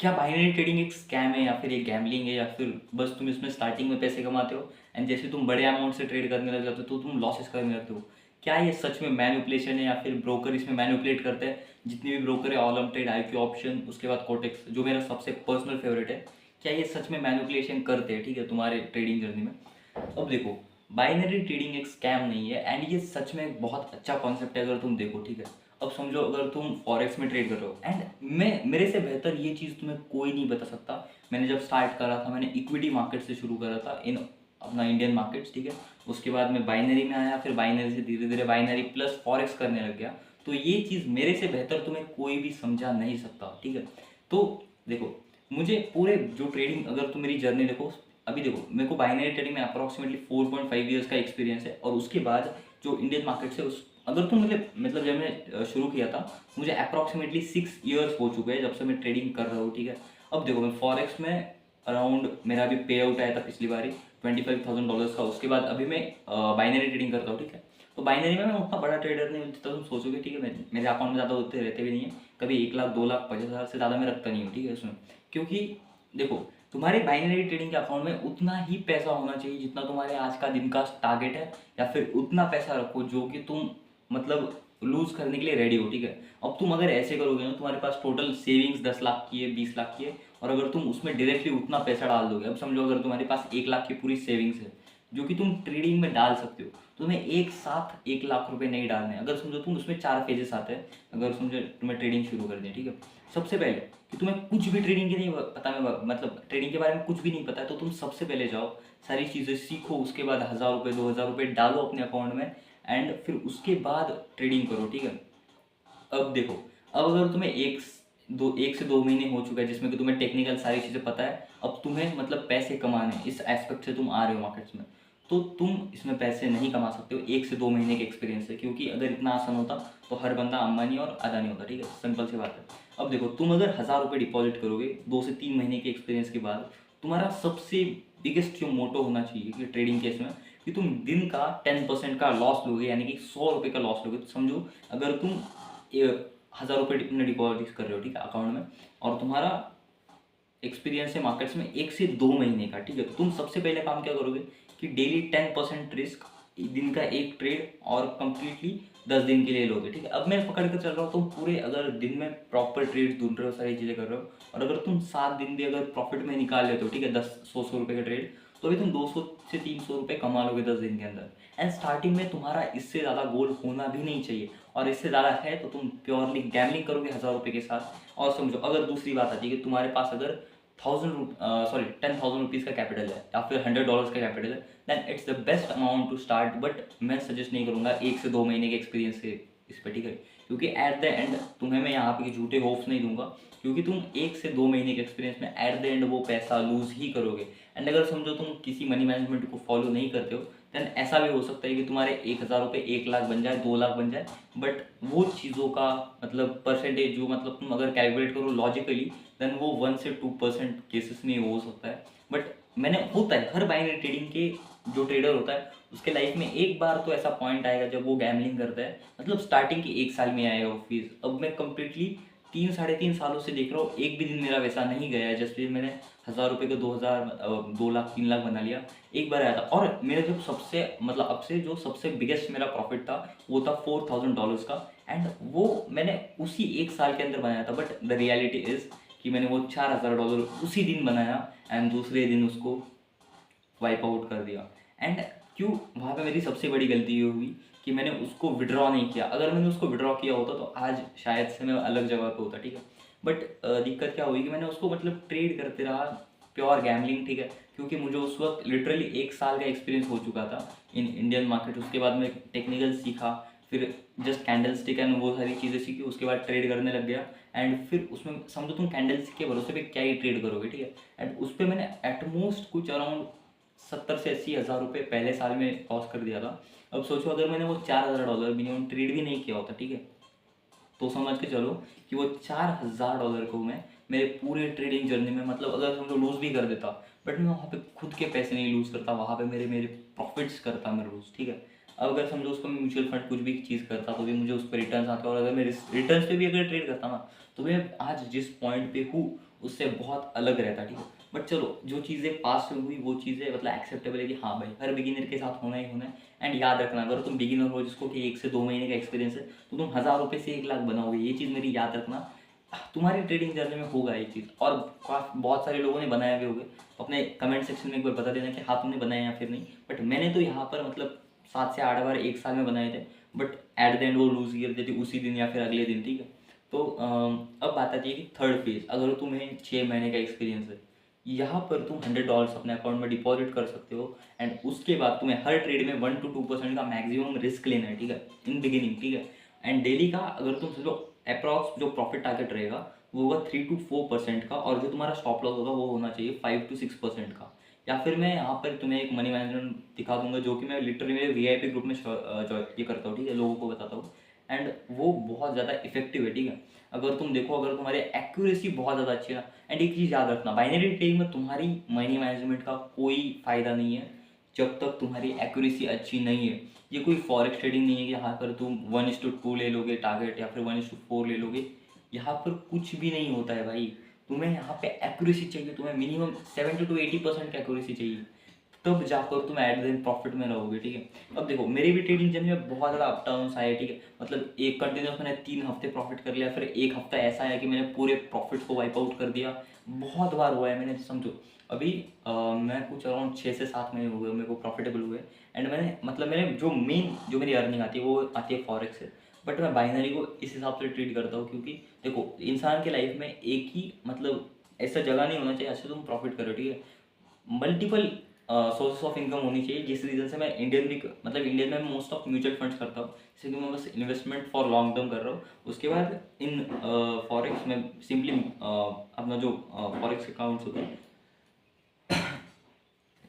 क्या binary trading एक scam है या फिर एक गैम्बलिंग है या फिर बस तुम इसमें स्टार्टिंग में पैसे कमाते हो एंड जैसे तुम बड़े अमाउंट से ट्रेड करने लग जाते हो तो तुम लॉसेस करने लगते हो? क्या ये सच में मैनिपुलेशन है या फिर ब्रोकर इसमें मैनिपुलेट करते हैं? जितने भी ब्रोकर है, ऑलम ट्रेड, IQ ऑप्शन, उसके बाद कोटेक्स जो मेरा सबसे पर्सनल फेवरेट है, क्या ये सच में मैनिपुलेशन करते हैं, ठीक है, तुम्हारे ट्रेडिंग जर्नी में? अब देखो, बाइनरी ट्रेडिंग एक स्कैम नहीं है एंड ये सच में एक बहुत अच्छा कॉन्सेप्ट है अगर तुम देखो, ठीक है। अब समझो अगर तुम फॉरेक्स में ट्रेड कर रहे हो एंड मैं मेरे से बेहतर ये चीज़ तुम्हें कोई नहीं बता सकता। मैंने जब स्टार्ट करा था मैंने इक्विटी मार्केट से शुरू करा था इन अपना इंडियन मार्केट्स, ठीक है। उसके बाद मैं बाइनरी में आया, फिर बाइनरी से धीरे धीरे बाइनरी प्लस फॉरेक्स करने लग गया। तो ये चीज़ मेरे से बेहतर तुम्हें कोई भी समझा नहीं सकता, ठीक है। तो देखो, मुझे पूरे जो ट्रेडिंग, अगर तुम मेरी जर्नी देखो, अभी देखो मेरे को बाइनरी ट्रेडिंग में अप्रॉक्सीमेटली 4.5 ईयर्स का एक्सपीरियंस है और उसके बाद जो इंडियन मार्केट से उस अगर तुम मतलब जब मैं शुरू किया था मुझे अप्रॉक्सीमेटली 6 ईयर्स हो चुके हैं जब से मैं ट्रेडिंग कर रहा हूँ, ठीक है। अब देखो, मैं फॉरेक्स में अराउंड मेरा अभी पे आउट आया था पिछली बारी $25,000 का। उसके बाद अभी मैं बाइनरी ट्रेडिंग करता हूँ, ठीक है। तो बाइनरी में मैं उतना बड़ा ट्रेडर नहीं हूँ जितना तुम सोचोगे, ठीक है। मेरे अकाउंट में ज़्यादा होते रहते भी नहीं है, कभी 1 लाख 2 लाख 50,000 से ज़्यादा मैं रखता नहीं हूँ, ठीक है उसमें। क्योंकि देखो, तुम्हारे बाइनरी ट्रेडिंग के अकाउंट में उतना ही पैसा होना चाहिए जितना तुम्हारे आज का दिन का टारगेट है, या फिर उतना पैसा रखो जो कि तुम मतलब लूज करने के लिए रेडी हो, ठीक है। अब तुम अगर ऐसे करोगे ना, तुम्हारे पास टोटल सेविंग्स 10 लाख की है, 20 लाख की है, और अगर तुम उसमें डायरेक्टली उतना पैसा डाल दोगे, अब समझो अगर तुम्हारे पास 1 लाख की पूरी सेविंग्स है जो कि तुम ट्रेडिंग में डाल सकते हो, तो तुम्हें एक साथ 1 लाख रुपए नहीं डालने। अगर समझो तुम उसमें 4 फेजेस आते हैं, अगर समझो तुम्हें ट्रेडिंग शुरू कर दी, ठीक है। सबसे पहले कि तुम्हें कुछ भी ट्रेडिंग की नहीं पता, में मतलब ट्रेडिंग के बारे में कुछ भी नहीं पता है, तो तुम सबसे पहले जाओ, सारी चीज़ें सीखो, उसके बाद 1,000 रुपये 2,000 रुपये डालो अपने अकाउंट में एंड फिर उसके बाद ट्रेडिंग करो, ठीक है। अब देखो, अब अगर तुम्हें 1 से 2 महीने हो चुका है जिसमें कि तुम्हें टेक्निकल सारी चीज़ें पता है, अब तुम्हें मतलब पैसे कमाने इस एस्पेक्ट से तुम आ रहे हो मार्केट्स में, तो तुम इसमें पैसे नहीं कमा सकते हो 1 से 2 महीने के एक्सपीरियंस से, क्योंकि अगर इतना आसान होता तो हर बंदा अंबानी और अदानी होता, ठीक है। सिंपल सी बात है। अब देखो, तुम अगर 1,000 रुपये डिपॉजिट करोगे 2 से 3 महीने के एक्सपीरियंस के बाद, तुम्हारा सबसे बिगेस्ट जो मोटो होना चाहिए कि ट्रेडिंग केस में, कि तुम दिन का 10% का लॉस लोगे, यानी कि 100 रुपये का लॉस लोगे। तो समझो अगर तुम 1,000 रुपये तुमने डिपॉजिट कर रहे हो, ठीक है, अकाउंट में, और तुम्हारा एक्सपीरियंस है मार्केट्स में 1 से 2 महीने का, ठीक है। तो तुम सबसे पहले काम क्या करोगे कि डेली 10% रिस्क, दिन का एक ट्रेड, और कंप्लीटली 10 दिन के लिए लोगे, ठीक है। अब मैं पकड़ कर चल रहा हूँ, तुम पूरे अगर दिन में प्रॉपर ट्रेड ढूंढ रहे हो, सारी चीज़ें कर रहे हो, और अगर तुम 7 दिन भी अगर प्रॉफिट में निकाल लेते हो, ठीक है, 10 100 100 रुपये का ट्रेड, तो अभी तुम 200 से 300 रुपये कमा लोगे 10 दिन के अंदर। एंड स्टार्टिंग में तुम्हारा इससे ज़्यादा गोल होना भी नहीं चाहिए, और इससे ज़्यादा है तो तुम प्योरली गैमलिंग करोगे 1,000 रुपये के साथ। और समझो अगर दूसरी बात आती है कि तुम्हारे पास अगर 10,000 रुपीज़ का कैपिटल है या फिर $100 का कैपिटल है, then it's the best amount to start. But मैं सजेस्ट नहीं करूँगा 1 से 2 महीने के एक्सपीरियंस से इस पर, ठीक है। क्योंकि एट द एंड तुम्हें मैं यहाँ पे झूठे होप्स नहीं दूंगा, क्योंकि तुम 1 से 2 महीने के एक्सपीरियंस में एट द एंड वो पैसा लूज ही करोगे। एंड अगर समझो तुम किसी मनी मैनेजमेंट को फॉलो नहीं करते हो, देन ऐसा भी हो सकता है कि तुम्हारे 1,000 रुपये 1 लाख बन जाए, 2 लाख बन जाए। बट वो चीज़ों का मतलब परसेंटेज जो मतलब तुम अगर कैलकुलेट करो लॉजिकली, देन वो 1 से 2% केसेस में हो सकता है। बट मैंने होता है हर बाइनरी ट्रेडिंग के जो ट्रेडर होता है उसके लाइफ में एक बार तो ऐसा पॉइंट आएगा जब वो गैमलिंग करता है, मतलब स्टार्टिंग के 1 साल में आएगा वो फीस। अब मैं कंप्लीटली 3 साढ़े 3 सालों से देख रहा हूँ, एक भी दिन मेरा वैसा नहीं गया है जैसे मैंने 1,000 रुपये का 2,000 2 लाख 3 लाख बना लिया। एक बार आया था, और मेरा जब सबसे मतलब अब से जो सबसे बिगेस्ट मेरा प्रॉफिट था वो था $4,000 का, एंड वो मैंने उसी 1 साल के अंदर बनाया था। बट द रियलिटी इज़ कि मैंने वो $4,000 उसी दिन बनाया एंड दूसरे दिन उसको वाइप आउट कर दिया। एंड क्यों, वहाँ पे मेरी सबसे बड़ी गलती ये हुई कि मैंने उसको विड्रॉ नहीं किया। अगर मैंने उसको विड्रॉ किया होता तो आज शायद से मैं अलग जगह पे होता, ठीक है। बट दिक्कत क्या हुई कि मैंने उसको मतलब ट्रेड करते रहा, प्योर गैमलिंग, ठीक है। क्योंकि मुझे उस वक्त लिटरली 1 साल का एक्सपीरियंस हो चुका था इन इंडियन मार्केट। उसके बाद मैं टेक्निकल सीखा, फिर जस्ट कैंडल स्टिक एंड वो सारी चीज़ें सीखी, उसके बाद ट्रेड करने लग गया। एंड फिर उसमें समझो तुम कैंडल स्टिक के भरोसे पे क्या ही ट्रेड करोगे, ठीक है। एंड उस पर मैंने एटमोस्ट कुछ अराउंड 70 से 80 हज़ार रुपये पहले साल में लॉस कर दिया था। अब सोचो अगर मैंने वो $4,000 मिनिमम ट्रेड भी नहीं किया होता, ठीक है, तो समझ के चलो कि वो $4,000 को मैं मेरे पूरे ट्रेडिंग जर्नी में मतलब अगर समझो लूज़ भी कर देता, बट मैं वहाँ पे खुद के पैसे नहीं लूज़ करता, वहाँ पे मेरे मेरे प्रॉफिट्स करता मैं लूज़, ठीक है। अब अगर समझो उसको मैं म्यूचुअल फंड कुछ भी चीज़ करता तो भी मुझे उस पर रिटर्न आते, और अगर मैं रिटर्न पे भी अगर ट्रेड करता ना, तो मैं आज जिस पॉइंट पे हूँ उससे बहुत अलग रहता, ठीक है। बट चलो, जो चीज़ें पास में हुई वो चीज़ें मतलब एक्सेप्टेबल है कि हाँ भाई, हर बिगिनर के साथ होना ही होना है। एंड याद रखना, अगर तुम बिगिनर हो जिसको कि 1 से 2 महीने का एक्सपीरियंस है, तो तुम 1000 रुपये से 1 लाख बनाओगे, ये चीज़ मेरी याद रखना। तुम्हारी ट्रेडिंग जर्नी में होगा ये चीज़, और बहुत सारे लोगों ने बनाया भी होगा। तो अपने कमेंट सेक्शन में एक बार बता देना कि हाँ तुमने बनाया या फिर नहीं। बट मैंने तो यहाँ पर मतलब 7 से 8 बार 1 साल में बनाए थे, बट एट द एंड वो लूज़ गिर देती उसी दिन या फिर अगले दिन, ठीक है। तो अब बात आती है कि थर्ड फेज, अगर तुम्हें 6 महीने का एक्सपीरियंस है, यहाँ पर तुम $100 अपने अकाउंट में डिपॉजिट कर सकते हो। एंड उसके बाद तुम्हें हर ट्रेड में 1 to 2% का मैक्सिमम रिस्क लेना है, ठीक है, इन बिगिनिंग, ठीक है। एंड डेली का अगर तुम समझो अप्रॉक्स जो प्रॉफिट टारगेट रहेगा वो होगा 3 to 4% का, और जो तुम्हारा स्टॉप लॉस होगा वो होना चाहिए 5 to 6% का। या फिर मैं यहाँ पर तुम्हें एक मनी मैनेजमेंट दिखा दूंगा, जो कि मैं लिटरली मेरे VIP ग्रुप में ये करता हूँ, ठीक है, लोगों को बताता हूँ। एंड वो बहुत ज़्यादा इफेक्टिव है, ठीक है। अगर तुम देखो, अगर तुम्हारी एक्यूरेसी बहुत ज़्यादा अच्छी है ना, एंड एक चीज़ याद रखना, बाइनरी ट्रेडिंग में तुम्हारी मनी मैनेजमेंट का कोई फ़ायदा नहीं है जब तक तुम्हारी एक्यूरेसी अच्छी नहीं है। ये कोई फॉरेक्स ट्रेडिंग नहीं है कि यहाँ पर तुम 1:2 ले लोगे टारगेट या फिर 1:4 ले लोगे। यहाँ पर कुछ भी नहीं होता है भाई। तुम्हें यहाँ पे एक्यूरेसी चाहिए, तुम्हें मिनिमम 70 to 80% की एक्यूरेसी चाहिए, तब जाकर तुम एट द एंड प्रॉफिट में रहोगे, ठीक है। अब देखो, मेरी भी ट्रेडिंग जर्नी में बहुत ज़्यादा अप डाउन आए, ठीक है। मतलब एक कंटिन्यूस मैंने 3 हफ्ते प्रॉफिट कर लिया, फिर एक हफ्ता ऐसा है कि मैंने पूरे प्रॉफिट को वाइप आउट कर दिया। बहुत बार हुआ है मैंने, समझो अभी मैं कुछ अराउंड 6 से 7 महीने हो गए मेरे को प्रॉफिटेबल हुए। एंड मैंने मतलब मैंने जो मेरी अर्निंग आती है वो आती है फॉरेक्स से। बट मैं बाइनरी को इस हिसाब से ट्रीट करता हूँ, क्योंकि देखो इंसान के लाइफ में एक ही मतलब ऐसा जगह नहीं होना चाहिए अच्छे तुम प्रॉफिट करो, ठीक है। मल्टीपल सोर्सेस ऑफ इनकम होनी चाहिए, जिस रीज़न से मैं इंडियन में मोस्ट ऑफ म्यूचुअल फंड्स करता हूँ, जैसे कि मैं बस इन्वेस्टमेंट फॉर लॉन्ग टर्म कर रहा हूँ। उसके बाद इन फॉरेक्स में सिंपली अपना जो फॉरेक्स अकाउंट्स होते हैं,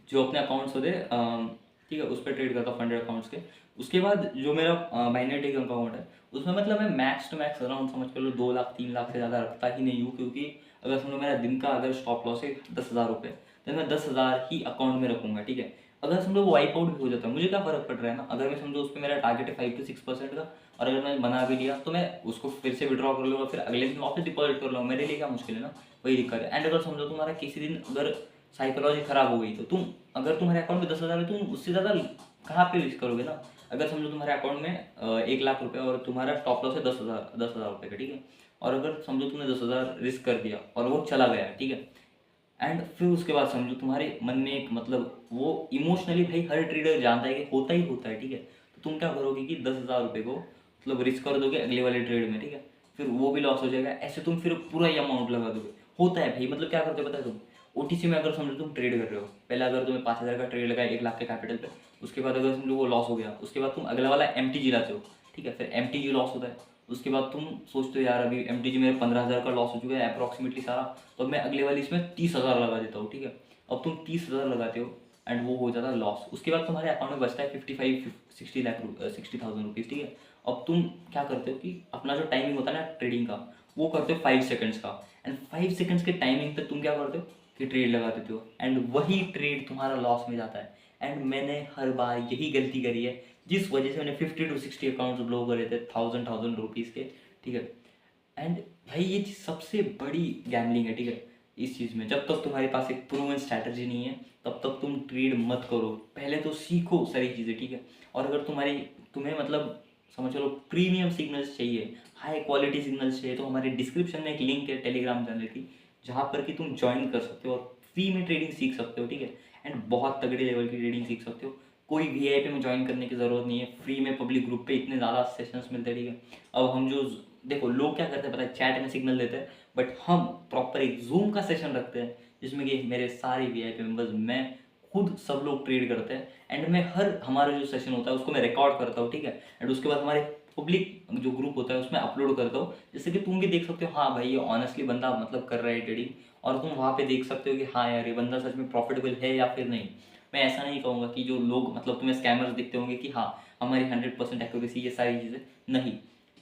जो अपने अकाउंट्स होते हैं, ठीक है, उस पर ट्रेड करता हूँ फंडेड अकाउंट्स के। उसके बाद जो मेरा बाइनरी का अकाउंट है, उसमें मतलब मैं मैक्स टू मैक्स अराउंड समझ कर लो 2 लाख 3 लाख से ज़्यादा रखता ही नहीं हूँ, क्योंकि अगर समझो मेरा दिन का अगर स्टॉप लॉस है 10,000 रुपये, तो मैं 10,000 ही अकाउंट में रखूँगा, ठीक है। अगर समझो वो वाइप आउट भी हो जाता है, मुझे क्या फ़र्क पड़ रहा है ना। अगर मैं समझो उस पर मेरा टारगेट है 5 to 6% का, और अगर मैं बना भी लिया तो मैं उसको फिर से विड्रॉ कर लूँगा, फिर अगले दिन वापस डिपॉजिट कर लूँगा, मेरे लिए क्या मुश्किल है ना। वही दिक्कत है। एंड अगर समझो तुम्हारा किसी दिन अगर साइकोलॉजी ख़राब हो गई, तो तुम अगर तुम्हारे अकाउंट में 10,000 है, तुम उससे ज़्यादा कहाँ पे रिस्क करोगे ना। अगर समझो तुम्हारे अकाउंट में 1 लाख रुपये और तुम्हारा स्टॉप लॉस है 10,000 रुपये का, ठीक है। और अगर समझो तुमने 10,000 रिस्क कर दिया और वो चला गया, ठीक है। एंड फिर उसके बाद समझो तुम्हारे मन में एक मतलब वो इमोशनली भाई हर ट्रेडर जानता है कि होता ही है, ठीक है। तो तुम क्या करोगे कि 10,000 रुपये को मतलब रिस्क कर दोगे अगले वाले ट्रेड में, ठीक है। फिर वो भी लॉस हो जाएगा, ऐसे तुम फिर पूरा ही अमाउंट लगा दोगे। होता है भाई, मतलब क्या करते हो पता है तुम, OTC में अगर समझो तुम ट्रेड कर रहे हो, पहले अगर तुम्हें 5,000 का ट्रेड लगाया 1 लाख के कैपिटल पे, उसके बाद अगर समझो वो लॉस हो गया, उसके बाद तुम अगला वाला MTG लाते हो, ठीक है। फिर MTG लॉस होता है, उसके बाद तुम सोचते हो यार अभी MTG मेरे 15,000 का लॉस हो चुका है अप्रॉक्सीमेटली सारा, तो मैं अगले वाली इसमें 30,000 लगा देता हूँ, ठीक है। अब तुम 30,000 लगाते हो एंड वो हो जाता है लॉस। उसके बाद तुम्हारे अकाउंट में बचता है 60,000 रुपीज़, ठीक है। अब तुम क्या करते हो कि अपना जो टाइमिंग होता है ना ट्रेडिंग का, वो करते हो 5 सेकंड्स का। एंड 5 सेकंड्स के टाइमिंग पे तुम क्या करते हो कि ट्रेड लगा देते हो, एंड वही ट्रेड तुम्हारा लॉस में जाता है। एंड मैंने हर बार यही गलती करी है, जिस वजह से मैंने 50 to 60 अकाउंट्स ब्लो करे थे 1,000 रुपीज़ के, ठीक है। एंड भाई ये चीज़ सबसे बड़ी गैम्बलिंग है, ठीक है। इस चीज़ में जब तक तुम्हारे पास एक प्रूवन स्ट्रैटेजी नहीं है, तब तक तुम ट्रेड मत करो। पहले तो सीखो सारी चीज़ें, ठीक है। और अगर तुम्हें मतलब समझ लो प्रीमियम सिग्नल्स चाहिए, हाई क्वालिटी सिग्नल्स चाहिए, तो हमारे डिस्क्रिप्शन में एक लिंक है टेलीग्राम चैनल की, जहाँ पर कि तुम ज्वाइन कर सकते हो और फ्री में ट्रेडिंग सीख सकते हो, ठीक है। एंड बहुत तगड़े लेवल की ट्रेडिंग सीख सकते हो। कोई VIP में ज्वाइन करने की ज़रूरत नहीं है, फ्री में पब्लिक ग्रुप पे इतने ज़्यादा सेशंस मिलते हैं, ठीक है। अब हम जो देखो लोग क्या करते हैं पता है, चैट में सिग्नल देते हैं, बट हम प्रॉपर एक जूम का सेशन रखते हैं, जिसमें कि मेरे सारे VIP मेंबर्स, मैं खुद, सब लोग ट्रेड करते हैं। एंड मैं हमारा जो सेशन होता है उसको मैं रिकॉर्ड करता हूँ, ठीक है। एंड उसके बाद हमारे पब्लिक जो ग्रुप होता है उसमें अपलोड करता हूँ, जिससे कि तुम भी देख सकते हो हाँ भाई ये ऑनेस्टली बंदा मतलब कर रहा है ट्रेडिंग, और तुम वहाँ पे देख सकते हो कि हाँ यार ये बंदा सच में प्रॉफिटेबल है या फिर नहीं। मैं ऐसा नहीं कहूँगा कि जो लोग मतलब तुम्हें स्कैमर्स दिखते होंगे कि हाँ हमारी 100% एक्यूरेसी, ये सारी चीज़ें नहीं।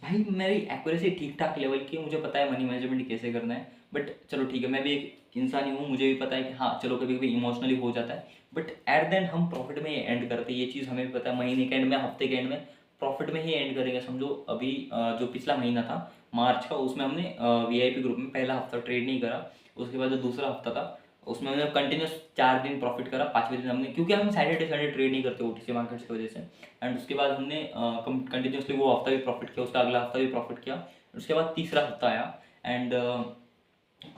भाई मेरी एक्यूरेसी ठीक ठाक लेवल की है, मुझे पता है मनी मैनेजमेंट कैसे करना है। बट चलो ठीक है, मैं भी एक इंसान ही हूँ, मुझे भी पता है कि हाँ चलो कभी कभी इमोशनली हो जाता है, बट एट द एंड हम प्रॉफिट में ही एंड करते हैं। ये चीज़ हमें भी पता है, महीने के एंड में, हफ्ते के एंड में प्रॉफिट में ही एंड करेंगे। समझो अभी जो पिछला महीना था मार्च का, उसमें हमने VIP ग्रुप में पहला हफ्ता ट्रेड नहीं करा, उसके बाद जो दूसरा हफ्ता था उसमें हमने कंटिन्यूस 4 दिन प्रॉफिट करा, 5वें दिन हमने, क्योंकि हम सैटरडे संडे ट्रेड नहीं करते ओटीसी मार्केट्स की वजह से। एंड उसके बाद हमने कंटिन्यूसली वो हफ्ता भी प्रॉफिट किया, उसका अगला हफ्ता भी प्रॉफिट किया। उसके बाद तीसरा हफ्ता आया एंड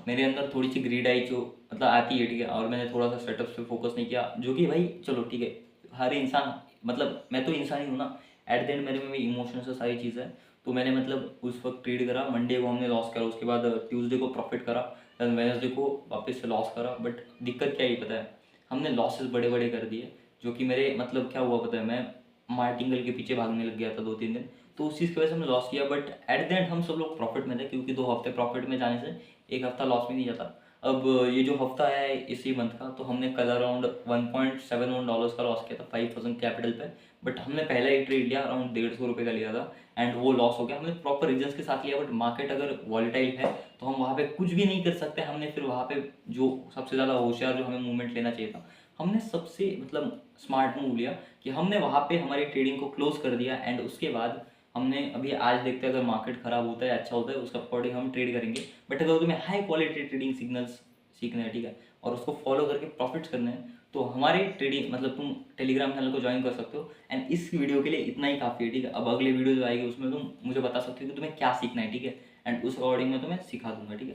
मेरे अंदर थोड़ी सी ग्रीड आई जो मतलब आती है, ठीक है, और मैंने थोड़ा सा सेटअप पे फोकस नहीं किया, जो कि भाई चलो ठीक है, हर इंसान, मतलब मैं तो इंसान ही हूँ ना, एट द एंड मेरे में भी इमोशंस है, सारी चीज़ है। तो मैंने मतलब उस वक्त ट्रेड करा, मंडे को हमने लॉस करा, उसके बाद ट्यूसडे को प्रॉफिट करा, देन वेडनेसडे को वापस से लॉस करा। बट दिक्कत क्या ही पता है, हमने लॉसेस बड़े बड़े कर दिए, जो कि मेरे मतलब क्या हुआ पता है, मैं मार्टिंगल के पीछे भागने लग गया था 2-3 दिन, तो उस चीज़ की वजह से हमने लॉस किया। बट एट द एंड हम सब लोग प्रॉफिट में थे, क्योंकि 2 हफ्ते प्रॉफिट में जाने से एक हफ्ता लॉस में नहीं जाता। अब ये जो हफ्ता आया है इसी मंथ का, तो हमने कल अराउंड $1.71 का लॉस किया था 5000 कैपिटल पे। बट हमने पहला ही ट्रेड लिया, अराउंड ₹150 का लिया था, एंड वो लॉस हो गया। हमने प्रॉपर रीजंस के साथ लिया, बट मार्केट अगर वॉलेटाइल है तो हम वहाँ पे कुछ भी नहीं कर सकते। हमने फिर वहाँ पे जो सबसे ज़्यादा होशियार जो हमें मूवमेंट लेना चाहिए था, हमने सबसे मतलब स्मार्ट मूव लिया कि हमने वहाँ पे हमारी ट्रेडिंग को क्लोज कर दिया। एंड उसके बाद हमने अभी आज देखते हैं, अगर मार्केट खराब होता है अच्छा होता है उसका अकॉर्डिंग हम ट्रेड करेंगे। बट अगर तुम्हें हाई क्वालिटी ट्रेडिंग सिग्नल्स सीखना है, ठीक है, और उसको फॉलो करके प्रॉफिट्स करने हैं, तो हमारे ट्रेडिंग मतलब तुम टेलीग्राम चैनल को ज्वाइन कर सकते हो। एंड इस वीडियो के लिए इतना ही काफ़ी है, ठीक है। अब अगली वीडियो जो आएगी उसमें तुम मुझे बता सकते हो कि तुम्हें क्या सीखना है, ठीक है, एंड उस अकॉर्डिंग मैं तुम्हें सिखा दूंगा, ठीक है।